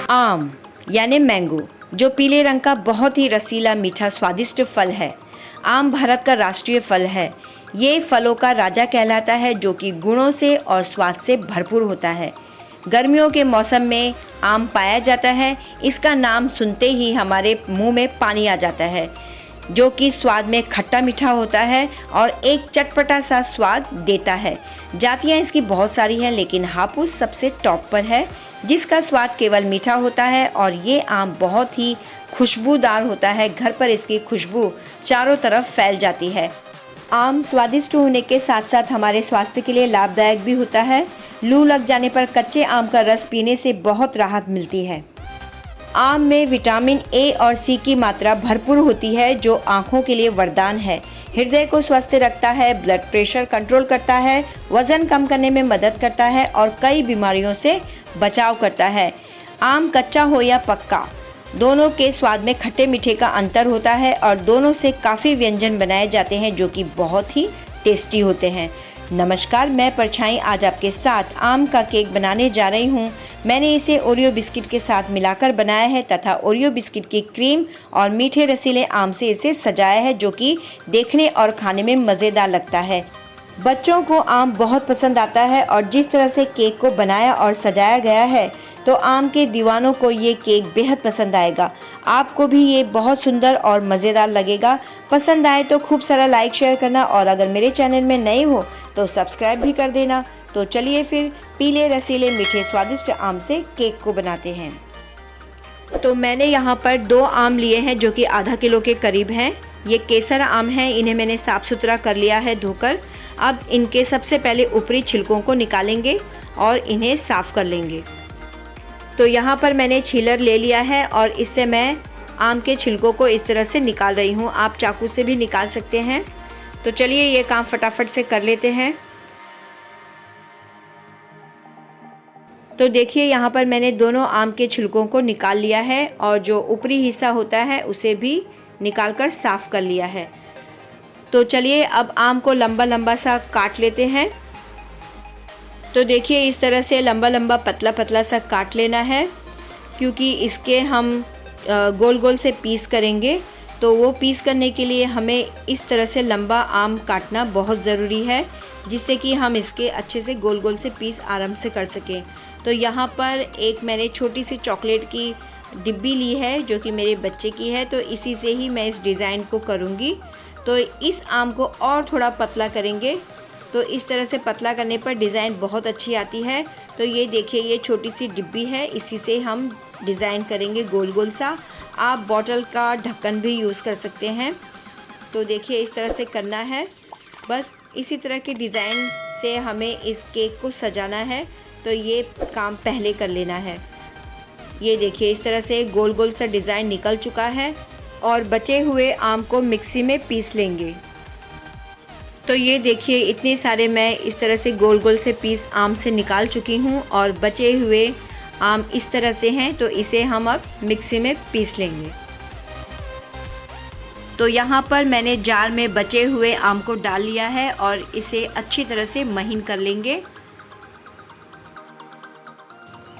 आम यानी मैंगो, जो पीले रंग का बहुत ही रसीला मीठा स्वादिष्ट फल है। आम भारत का राष्ट्रीय फल है। ये फलों का राजा कहलाता है, जो कि गुणों से और स्वाद से भरपूर होता है। गर्मियों के मौसम में आम पाया जाता है। इसका नाम सुनते ही हमारे मुंह में पानी आ जाता है, जो कि स्वाद में खट्टा मीठा होता है और एक चटपटा सा स्वाद देता है। जातियाँ इसकी बहुत सारी हैं, लेकिन हापुस सबसे टॉप पर है, जिसका स्वाद केवल मीठा होता है और ये आम बहुत ही खुशबूदार होता है। घर पर इसकी खुशबू चारों तरफ फैल जाती है। आम स्वादिष्ट होने के साथ साथ हमारे स्वास्थ्य के लिए लाभदायक भी होता है। लू लग जाने पर कच्चे आम का रस पीने से बहुत राहत मिलती है। आम में विटामिन ए और सी की मात्रा भरपूर होती है, जो आँखों के लिए वरदान है। हृदय को स्वस्थ रखता है, ब्लड प्रेशर कंट्रोल करता है, वजन कम करने में मदद करता है और कई बीमारियों से बचाव करता है। आम कच्चा हो या पक्का, दोनों के स्वाद में खट्टे मीठे का अंतर होता है और दोनों से काफ़ी व्यंजन बनाए जाते हैं, जो कि बहुत ही टेस्टी होते हैं। नमस्कार, मैं परछाई आज आपके साथ आम का केक बनाने जा रही हूँ। मैंने इसे ओरियो बिस्किट के साथ मिलाकर बनाया है तथा ओरियो बिस्किट की क्रीम और मीठे रसीले आम से इसे सजाया है, जो कि देखने और खाने में मज़ेदार लगता है। बच्चों को आम बहुत पसंद आता है और जिस तरह से केक को बनाया और सजाया गया है, तो आम के दीवानों को ये केक बेहद पसंद आएगा। आपको भी ये बहुत सुंदर और मज़ेदार लगेगा। पसंद आए तो खूब सारा लाइक शेयर करना और अगर मेरे चैनल में नए हो तो सब्सक्राइब भी कर देना। तो चलिए फिर पीले रसीले मीठे स्वादिष्ट आम से केक को बनाते हैं। तो मैंने यहाँ पर 2 आम लिए हैं, जो कि आधा किलो के करीब हैं। ये केसर आम हैं। इन्हें मैंने साफ़ सुथरा कर लिया है धोकर। अब इनके सबसे पहले ऊपरी छिलकों को निकालेंगे और इन्हें साफ़ कर लेंगे। तो यहाँ पर मैंने छीलर ले लिया है और इससे मैं आम के छिलकों को इस तरह से निकाल रही हूँ। आप चाकू से भी निकाल सकते हैं। तो चलिए ये काम फटाफट से कर लेते हैं। तो देखिए यहाँ पर मैंने दोनों आम के छिलकों को निकाल लिया है और जो ऊपरी हिस्सा होता है उसे भी निकाल कर साफ़ कर लिया है। तो चलिए अब आम को लंबा लंबा सा काट लेते हैं। तो देखिए इस तरह से लंबा लंबा पतला पतला सा काट लेना है, क्योंकि इसके हम गोल गोल से पीस करेंगे। तो वो पीस करने के लिए हमें इस तरह से लंबा आम काटना बहुत ज़रूरी है, जिससे कि हम इसके अच्छे से गोल गोल से पीस आराम से कर सकें। तो यहाँ पर एक मैंने छोटी सी चॉकलेट की डिब्बी ली है, जो कि मेरे बच्चे की है। तो इसी से ही मैं इस डिज़ाइन को करूँगी। तो इस आम को और थोड़ा पतला करेंगे। तो इस तरह से पतला करने पर डिज़ाइन बहुत अच्छी आती है। तो ये देखिए ये छोटी सी डिब्बी है, इसी से हम डिज़ाइन करेंगे गोल गोल सा। आप बॉटल का ढक्कन भी यूज़ कर सकते हैं। तो देखिए इस तरह से करना है। बस इसी तरह के डिज़ाइन से हमें इस केक को सजाना है। तो ये काम पहले कर लेना है। ये देखिए इस तरह से गोल गोल सा डिज़ाइन निकल चुका है और बचे हुए आम को मिक्सी में पीस लेंगे। तो ये देखिए इतने सारे मैं इस तरह से गोल गोल से पीस आम से निकाल चुकी हूँ और बचे हुए आम इस तरह से हैं। तो इसे हम अब मिक्सी में पीस लेंगे। तो यहाँ पर मैंने जार में बचे हुए आम को डाल लिया है और इसे अच्छी तरह से महीन कर लेंगे।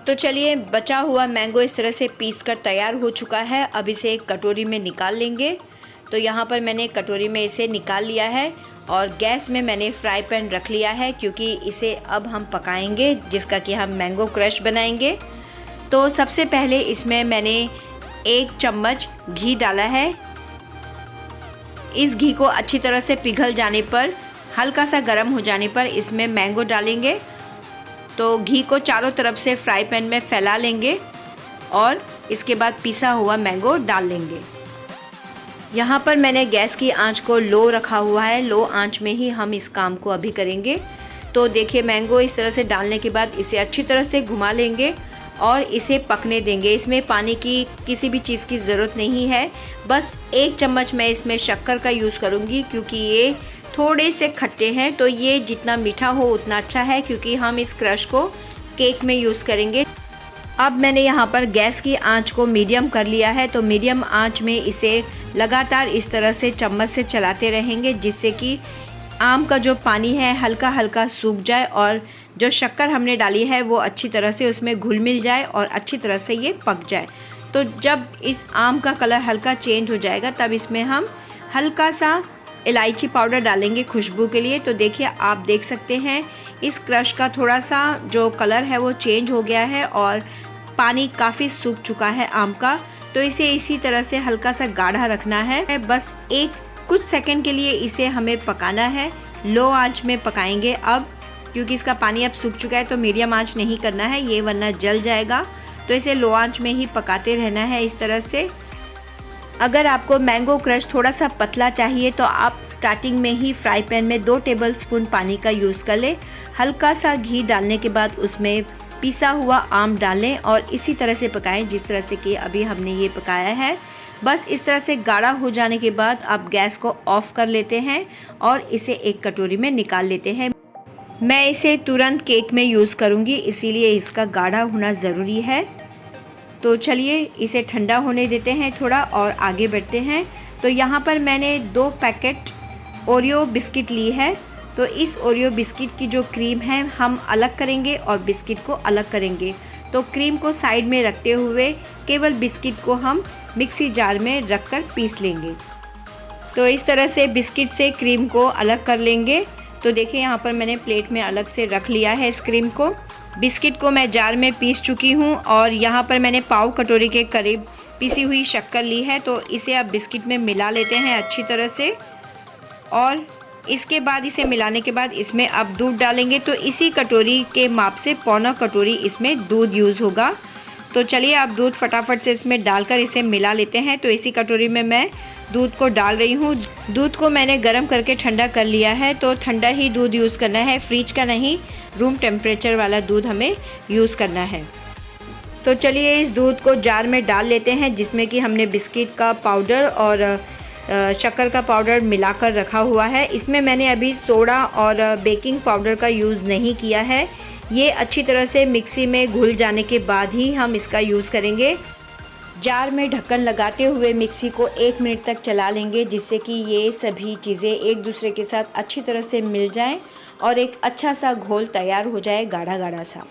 तो चलिए बचा हुआ मैंगो इस तरह से पीस कर तैयार हो चुका है। अब इसे एक कटोरी में निकाल लेंगे। तो यहाँ पर मैंने कटोरी में इसे निकाल लिया है और गैस में मैंने फ्राई पैन रख लिया है, क्योंकि इसे अब हम पकाएंगे, जिसका कि हम मैंगो क्रश बनाएंगे। तो सबसे पहले इसमें मैंने 1 चम्मच घी डाला है। इस घी को अच्छी तरह से पिघल जाने पर, हल्का सा गर्म हो जाने पर इसमें मैंगो डालेंगे। तो घी को चारों तरफ से फ्राई पैन में फैला लेंगे और इसके बाद पिसा हुआ मैंगो डाल लेंगे। यहाँ पर मैंने गैस की आंच को लो रखा हुआ है। लो आंच में ही हम इस काम को अभी करेंगे। तो देखिए मैंगो इस तरह से डालने के बाद इसे अच्छी तरह से घुमा लेंगे और इसे पकने देंगे। इसमें पानी की किसी भी चीज़ की ज़रूरत नहीं है। बस 1 चम्मच मैं इसमें शक्कर का यूज़ करूँगी, क्योंकि ये थोड़े से खट्टे हैं। तो ये जितना मीठा हो उतना अच्छा है, क्योंकि हम इस क्रश को केक में यूज़ करेंगे। अब मैंने यहाँ पर गैस की आंच को मीडियम कर लिया है। तो मीडियम आंच में इसे लगातार इस तरह से चम्मच से चलाते रहेंगे, जिससे कि आम का जो पानी है हल्का हल्का सूख जाए और जो शक्कर हमने डाली है वो अच्छी तरह से उसमें घुल मिल जाए और अच्छी तरह से ये पक जाए। तो जब इस आम का कलर हल्का चेंज हो जाएगा तब इसमें हम हल्का सा इलायची पाउडर डालेंगे खुशबू के लिए। तो देखिए, आप देख सकते हैं इस क्रश का थोड़ा सा जो कलर है वो चेंज हो गया है और पानी काफ़ी सूख चुका है आम का। तो इसे इसी तरह से हल्का सा गाढ़ा रखना है। बस कुछ सेकंड के लिए इसे हमें पकाना है। लो आंच में पकाएंगे अब, क्योंकि इसका पानी अब सूख चुका है। तो मीडियम आंच नहीं करना है ये, वरना जल जाएगा। तो इसे लो आंच में ही पकाते रहना है इस तरह से। अगर आपको मैंगो क्रश थोड़ा सा पतला चाहिए तो आप स्टार्टिंग में ही फ्राई पैन में 2 टेबलस्पून पानी का यूज़ कर लें। हल्का सा घी डालने के बाद उसमें पिसा हुआ आम डालें और इसी तरह से पकाएं जिस तरह से कि अभी हमने ये पकाया है। बस इस तरह से गाढ़ा हो जाने के बाद आप गैस को ऑफ कर लेते हैं और इसे एक कटोरी में निकाल लेते हैं। मैं इसे तुरंत केक में यूज़ करूँगी, इसीलिए इसका गाढ़ा होना ज़रूरी है। तो चलिए इसे ठंडा होने देते हैं थोड़ा और आगे बढ़ते हैं। तो यहाँ पर मैंने 2 पैकेट ओरियो बिस्किट ली है। तो इस ओरियो बिस्किट की जो क्रीम है हम अलग करेंगे और बिस्किट को अलग करेंगे। तो क्रीम को साइड में रखते हुए केवल बिस्किट को हम मिक्सी जार में रखकर पीस लेंगे। तो इस तरह से बिस्किट से क्रीम को अलग कर लेंगे। तो देखिए, यहाँ पर मैंने प्लेट में अलग से रख लिया है इस क्रीम को। बिस्किट को मैं जार में पीस चुकी हूँ और यहाँ पर मैंने पाव कटोरी के करीब पीसी हुई शक्कर ली है। तो इसे अब बिस्किट में मिला लेते हैं अच्छी तरह से और इसके बाद इसे मिलाने के बाद इसमें अब दूध डालेंगे। तो इसी कटोरी के माप से पौना कटोरी इसमें दूध यूज़ होगा। तो चलिए अब दूध फटाफट से इसमें डालकर इसे मिला लेते हैं। तो इसी कटोरी में मैं दूध को डाल रही हूँ। दूध को मैंने गर्म करके ठंडा कर लिया है। तो ठंडा ही दूध यूज़ करना है, फ्रिज का नहीं, रूम टेम्परेचर वाला दूध हमें यूज़ करना है। तो चलिए इस दूध को जार में डाल लेते हैं जिसमें कि हमने बिस्किट का पाउडर और शक्कर का पाउडर मिलाकर रखा हुआ है। इसमें मैंने अभी सोडा और बेकिंग पाउडर का यूज़ नहीं किया है। ये अच्छी तरह से मिक्सी में घुल जाने के बाद ही हम इसका यूज़ करेंगे। जार में ढक्कन लगाते हुए मिक्सी को 1 मिनट तक चला लेंगे जिससे कि ये सभी चीज़ें एक दूसरे के साथ अच्छी तरह से मिल जाएं और एक अच्छा सा घोल तैयार हो जाए, गाढ़ा गाढ़ा सा।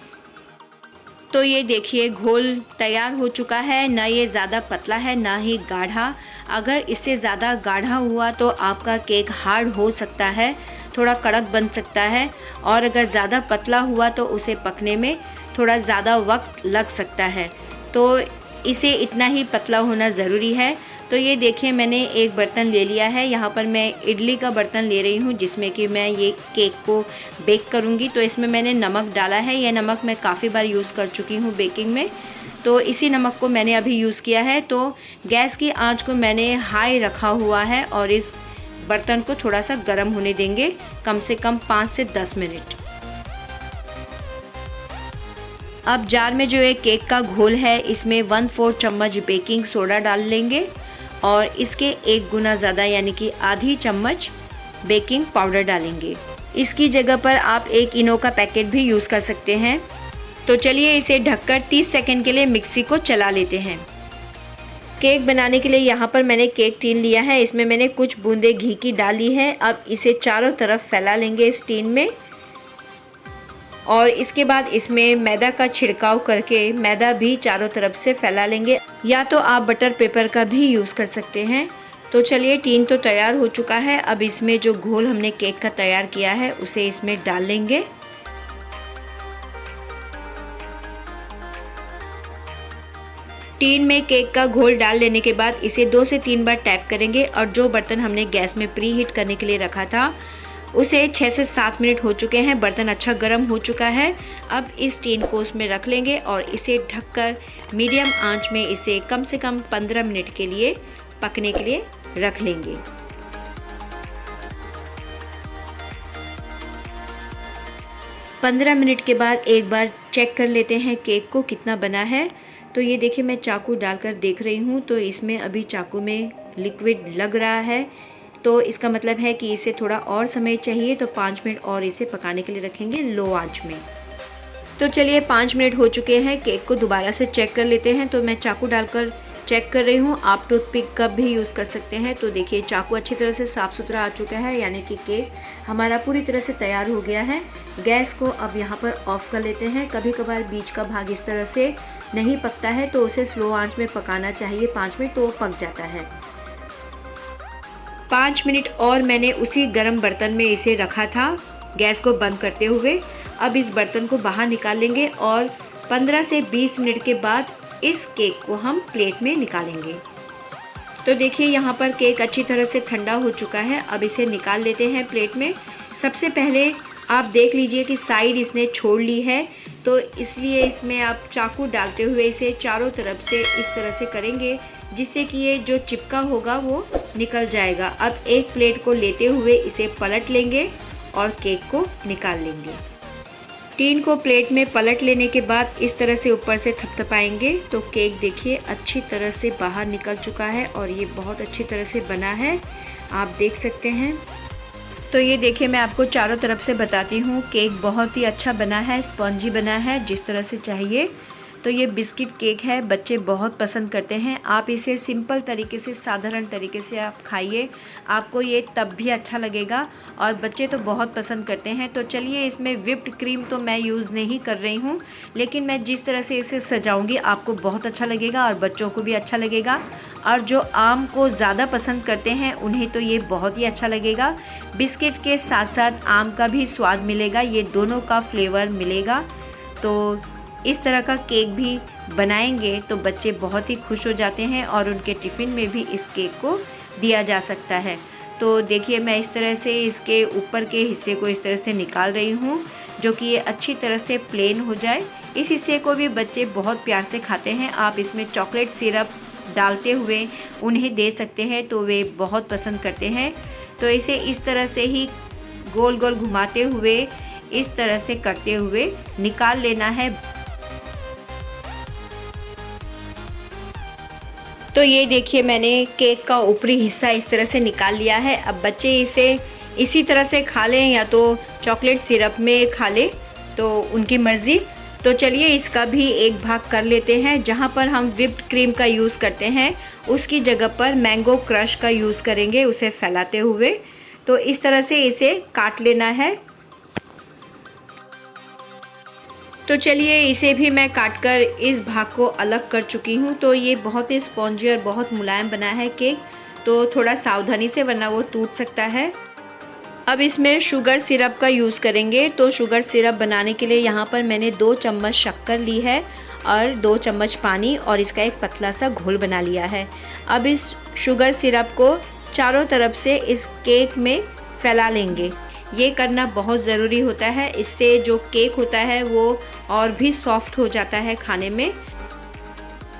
तो ये देखिए घोल तैयार हो चुका है, ना ये ज़्यादा पतला है ना ही गाढ़ा। अगर इससे ज़्यादा गाढ़ा हुआ तो आपका केक हार्ड हो सकता है, थोड़ा कड़क बन सकता है, और अगर ज़्यादा पतला हुआ तो उसे पकने में थोड़ा ज़्यादा वक्त लग सकता है। तो इसे इतना ही पतला होना ज़रूरी है। तो ये देखिए मैंने एक बर्तन ले लिया है। यहाँ पर मैं इडली का बर्तन ले रही हूँ जिसमें कि मैं ये केक को बेक करूँगी। तो इसमें मैंने नमक डाला है। यह नमक मैं काफ़ी बार यूज़ कर चुकी हूँ बेकिंग में, तो इसी नमक को मैंने अभी यूज़ किया है। तो गैस की आंच को मैंने हाई रखा हुआ है और इस बर्तन को थोड़ा सा गर्म होने देंगे, कम से कम 5 से 10 मिनट। अब जार में जो एक केक का घोल है इसमें 1/4 चम्मच बेकिंग सोडा डाल लेंगे और इसके 1 गुना ज़्यादा यानी कि आधी चम्मच बेकिंग पाउडर डालेंगे। इसकी जगह पर आप एक इनो का पैकेट भी यूज़ कर सकते हैं। तो चलिए इसे ढककर 30 सेकंड के लिए मिक्सी को चला लेते हैं। केक बनाने के लिए यहाँ पर मैंने केक टीन लिया है, इसमें मैंने कुछ बूंदे घी की डाली है। अब इसे चारों तरफ फैला लेंगे इस टीन में और इसके बाद इसमें मैदा का छिड़काव करके मैदा भी चारों तरफ से फैला लेंगे, या तो आप बटर पेपर का भी यूज़ कर सकते हैं। तो चलिए टीन तो तैयार हो चुका है। अब इसमें जो घोल हमने केक का तैयार किया है उसे इसमें डाल लेंगे। टीन में केक का घोल डाल लेने के बाद इसे 2 से 3 बार टैप करेंगे और जो बर्तन हमने गैस में प्री हीट करने के लिए रखा था उसे 6 से 7 मिनट हो चुके हैं। बर्तन अच्छा गर्म हो चुका है। अब इस टीन को उसमें रख लेंगे और इसे ढककर मीडियम आंच में इसे कम से कम 15 मिनट के लिए पकने के लिए रख लेंगे। पंद्रह मिनट के बाद एक बार चेक कर लेते हैं केक को कितना बना है। तो ये देखिए मैं चाकू डालकर देख रही हूँ, तो इसमें अभी चाकू में लिक्विड लग रहा है, तो इसका मतलब है कि इसे थोड़ा और समय चाहिए। तो 5 मिनट और इसे पकाने के लिए रखेंगे लो आंच में। तो चलिए 5 मिनट हो चुके हैं, केक को दोबारा से चेक कर लेते हैं। तो मैं चाकू डालकर चेक कर रही हूँ। आप टूथपिक का भी यूज़ कर सकते हैं। तो देखिए चाकू अच्छी तरह से साफ़ सुथरा आ चुका है, यानी कि केक हमारा पूरी तरह से तैयार हो गया है। गैस को अब यहाँ पर ऑफ़ कर लेते हैं। कभी कभार बीच का भाग इस तरह से नहीं पकता है तो उसे स्लो आंच में पकाना चाहिए 5 मिनट, तो वो पक जाता है। 5 मिनट और मैंने उसी गर्म बर्तन में इसे रखा था गैस को बंद करते हुए। अब इस बर्तन को बाहर निकाल लेंगे और 15 से 20 मिनट के बाद इस केक को हम प्लेट में निकालेंगे। तो देखिए यहाँ पर केक अच्छी तरह से ठंडा हो चुका है। अब इसे निकाल लेते हैं प्लेट में। सबसे पहले आप देख लीजिए कि साइड इसने छोड़ ली है, तो इसलिए इसमें आप चाकू डालते हुए इसे चारों तरफ से इस तरह से करेंगे जिससे कि ये जो चिपका होगा वो निकल जाएगा। अब एक प्लेट को लेते हुए इसे पलट लेंगे और केक को निकाल लेंगे। टीन को प्लेट में पलट लेने के बाद इस तरह से ऊपर से थपथपाएंगे तो केक देखिए अच्छी तरह से बाहर निकल चुका है और ये बहुत अच्छी तरह से बना है, आप देख सकते हैं। तो ये देखिए मैं आपको चारों तरफ से बताती हूँ, केक बहुत ही अच्छा बना है, स्पॉन्जी बना है जिस तरह से चाहिए। तो ये बिस्किट केक है, बच्चे बहुत पसंद करते हैं। आप इसे सिंपल तरीके से, साधारण तरीके से आप खाइए, आपको ये तब भी अच्छा लगेगा और बच्चे तो बहुत पसंद करते हैं। तो चलिए इसमें व्हिप्ड क्रीम तो मैं यूज़ नहीं कर रही हूँ, लेकिन मैं जिस तरह से इसे सजाऊंगी आपको बहुत अच्छा लगेगा और बच्चों को भी अच्छा लगेगा। और जो आम को ज़्यादा पसंद करते हैं उन्हें तो ये बहुत ही अच्छा लगेगा। बिस्किट के साथ साथ आम का भी स्वाद मिलेगा, ये दोनों का फ्लेवर मिलेगा। तो इस तरह का केक भी बनाएंगे तो बच्चे बहुत ही खुश हो जाते हैं और उनके टिफ़िन में भी इस केक को दिया जा सकता है। तो देखिए मैं इस तरह से इसके ऊपर के हिस्से को इस तरह से निकाल रही हूँ जो कि ये अच्छी तरह से प्लेन हो जाए। इस हिस्से को भी बच्चे बहुत प्यार से खाते हैं। आप इसमें चॉकलेट सिरप डालते हुए उन्हें दे सकते हैं तो वे बहुत पसंद करते हैं। तो इसे इस तरह से ही गोल गोल घुमाते हुए इस तरह से करते हुए निकाल लेना है। तो ये देखिए मैंने केक का ऊपरी हिस्सा इस तरह से निकाल लिया है। अब बच्चे इसे इसी तरह से खा लें या तो चॉकलेट सिरप में खा लें, तो उनकी मर्ज़ी। तो चलिए इसका भी एक भाग कर लेते हैं। जहाँ पर हम व्हिप्ड क्रीम का यूज़ करते हैं उसकी जगह पर मैंगो क्रश का यूज़ करेंगे उसे फैलाते हुए। तो इस तरह से इसे काट लेना है। तो चलिए इसे भी मैं काटकर इस भाग को अलग कर चुकी हूँ। तो ये बहुत ही स्पॉन्जी और बहुत मुलायम बना है केक, तो थोड़ा सावधानी से वरना वो टूट सकता है। अब इसमें शुगर सिरप का यूज़ करेंगे। तो शुगर सिरप बनाने के लिए यहाँ पर मैंने 2 चम्मच शक्कर ली है और 2 चम्मच पानी और इसका एक पतला सा घोल बना लिया है। अब इस शुगर सिरप को चारों तरफ से इस केक में फैला लेंगे। ये करना बहुत ज़रूरी होता है, इससे जो केक होता है वो और भी सॉफ्ट हो जाता है खाने में।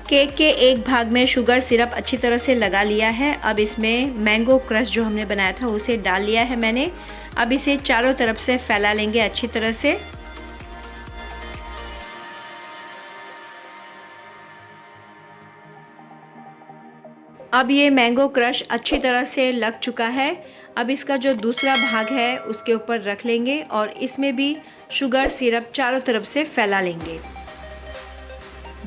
केक के एक भाग में शुगर सिरप अच्छी तरह से लगा लिया है। अब इसमें मैंगो क्रश जो हमने बनाया था उसे डाल लिया है मैंने। अब इसे चारों तरफ से फैला लेंगे अच्छी तरह से। अब ये मैंगो क्रश अच्छी तरह से लग चुका है। अब इसका जो दूसरा भाग है उसके ऊपर रख लेंगे और इसमें भी शुगर सिरप चारों तरफ से फैला लेंगे।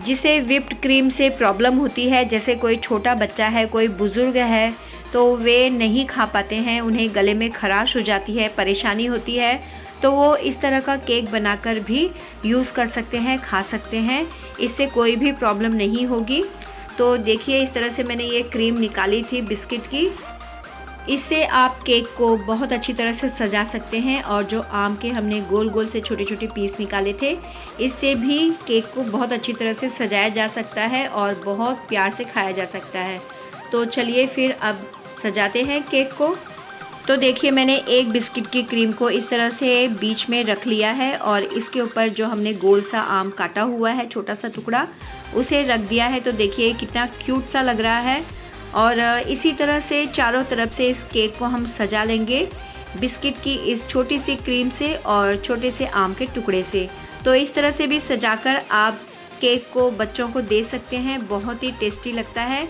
जिसे व्हिप्ड क्रीम से प्रॉब्लम होती है, जैसे कोई छोटा बच्चा है, कोई बुज़ुर्ग है, तो वे नहीं खा पाते हैं, उन्हें गले में खराश हो जाती है, परेशानी होती है, तो वो इस तरह का केक बनाकर भी यूज़ कर सकते हैं, खा सकते हैं। इससे कोई भी प्रॉब्लम नहीं होगी। तो देखिए इस तरह से मैंने ये क्रीम निकाली थी बिस्किट की। इससे आप केक को बहुत अच्छी तरह से सजा सकते हैं और जो आम के हमने गोल गोल से छोटे छोटे पीस निकाले थे, इससे भी केक को बहुत अच्छी तरह से सजाया जा सकता है और बहुत प्यार से खाया जा सकता है। तो चलिए फिर अब सजाते हैं केक को। तो देखिए मैंने एक बिस्किट की क्रीम को इस तरह से बीच में रख लिया है और इसके ऊपर जो हमने गोल सा आम काटा हुआ है, छोटा सा टुकड़ा, उसे रख दिया है। तो देखिए कितना क्यूट सा लग रहा है। और इसी तरह से चारों तरफ से इस केक को हम सजा लेंगे बिस्किट की इस छोटी सी क्रीम से और छोटे से आम के टुकड़े से। तो इस तरह से भी सजाकर आप केक को बच्चों को दे सकते हैं, बहुत ही टेस्टी लगता है।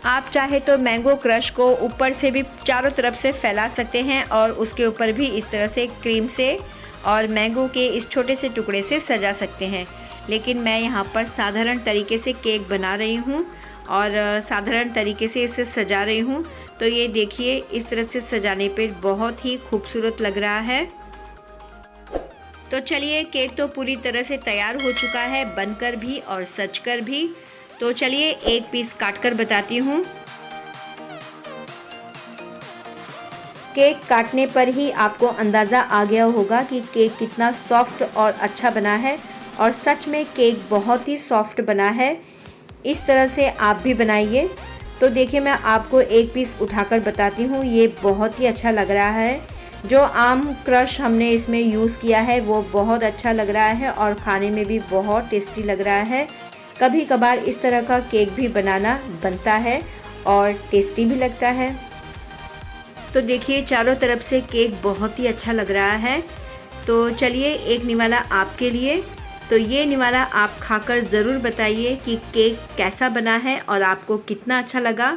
आप चाहे तो मैंगो क्रश को ऊपर से भी चारों तरफ से फैला सकते हैं और उसके ऊपर भी इस तरह से क्रीम से और मैंगो के इस छोटे से टुकड़े से सजा सकते हैं। लेकिन मैं यहाँ पर साधारण तरीके से केक बना रही हूँ और साधारण तरीके से इसे सजा रही हूँ। तो ये देखिए, इस तरह से सजाने पे बहुत ही खूबसूरत लग रहा है। तो चलिए, केक तो पूरी तरह से तैयार हो चुका है, बनकर भी और सजकर भी। तो चलिए एक पीस काट कर बताती हूँ। केक काटने पर ही आपको अंदाज़ा आ गया होगा कि केक कितना सॉफ्ट और अच्छा बना है, और सच में केक बहुत ही सॉफ्ट बना है। इस तरह से आप भी बनाइए। तो देखिए, मैं आपको एक पीस उठाकर बताती हूँ। ये बहुत ही अच्छा लग रहा है। जो आम क्रश हमने इसमें यूज़ किया है वो बहुत अच्छा लग रहा है और खाने में भी बहुत टेस्टी लग रहा है। कभी कभार इस तरह का केक भी बनता है और टेस्टी भी लगता है। तो देखिए, चारों तरफ से केक बहुत ही अच्छा लग रहा है। तो चलिए एक निवाला आपके लिए। तो ये निवाला आप खाकर ज़रूर बताइए कि केक कैसा बना है और आपको कितना अच्छा लगा।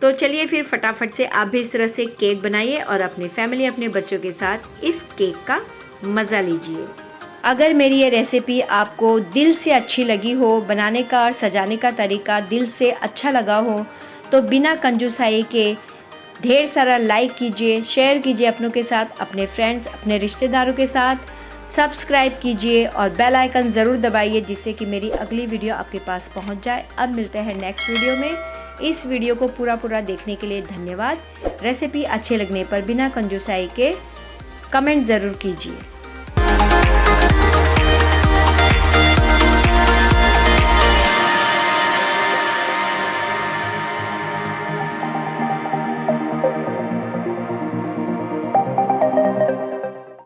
तो चलिए फिर फटाफट से आप भी इस तरह से केक बनाइए और अपनी फैमिली, अपने बच्चों के साथ इस केक का मज़ा लीजिए। अगर मेरी ये रेसिपी आपको दिल से अच्छी लगी हो, बनाने का और सजाने का तरीका दिल से अच्छा लगा हो, तो बिना कंजूसाई के ढेर सारा लाइक कीजिए, शेयर कीजिए अपनों के साथ, अपने फ्रेंड्स, अपने रिश्तेदारों के साथ, सब्सक्राइब कीजिए और बेल आइकन ज़रूर दबाइए जिससे कि मेरी अगली वीडियो आपके पास पहुंच जाए। अब मिलते हैं नेक्स्ट वीडियो में। इस वीडियो को पूरा देखने के लिए धन्यवाद। रेसिपी अच्छे लगने पर बिना कंजूसाई के कमेंट ज़रूर कीजिए।